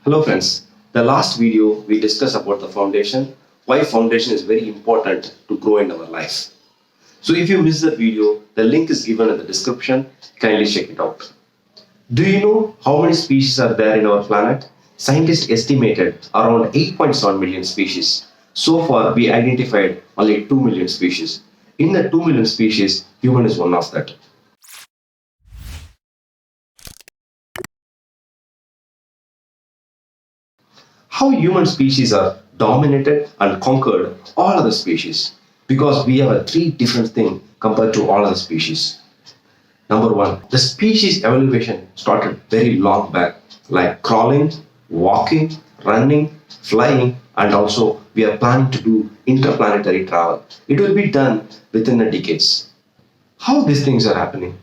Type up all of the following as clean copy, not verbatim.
Hello friends, the last video we discussed about the foundation, why foundation is very important to grow in our life. So if you missed that video, the link is given in the description, kindly check it out. Do you know how many species are there in our planet? Scientists estimated around 8.7 million species. So far we identified only 2 million species. In the 2 million species, human is one of that. How human species are dominated and conquered all other species, because we have a three different thing compared to all other species. Number one, the species evolution started very long back, like crawling, walking, running, flying, and also we are planning to do interplanetary travel. It will be done within the decades. How these things are happening?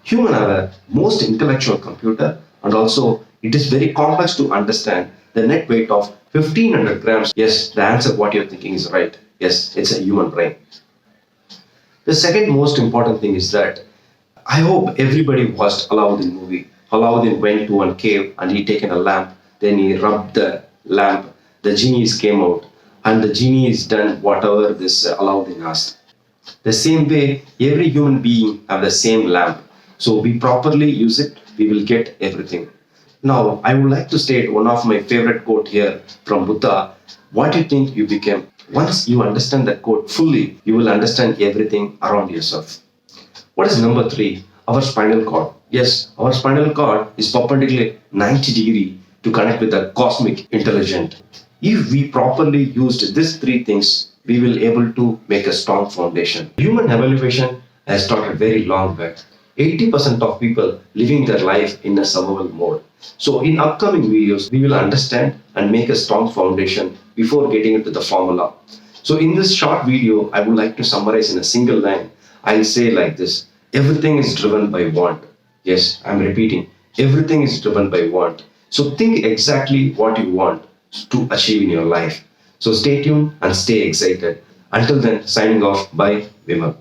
Human are the most intellectual computer, and also it is very complex to understand the net weight of 1500 grams. Yes, the answer what you're thinking is right. Yes, it's a human brain. The second most important thing is that I hope everybody watched Alauddin movie. Alauddin went to one cave and he taken a lamp, then he rubbed the lamp, the genies came out, and the genie is done whatever this Alauddin asked. The same way, every human being have the same lamp. So we properly use it, we will get everything. Now, I would like to state one of my favorite quote here from Buddha. What do you think you became? Once you understand that quote fully, you will understand everything around yourself. What is number three? Our spinal cord. Yes, our spinal cord is perpendicular 90 degree to connect with the cosmic intelligence. If we properly used these three things, we will able to make a strong foundation. Human evolution has started very long back. 80% of people living their life in a survival mode. So in upcoming videos, we will understand and make a strong foundation before getting into the formula. So in this short video, I would like to summarize in a single line. I'll say like this: everything is driven by want. Yes, I'm repeating. Everything is driven by want. So think exactly what you want to achieve in your life. So stay tuned and stay excited. Until then, signing off by Vimal.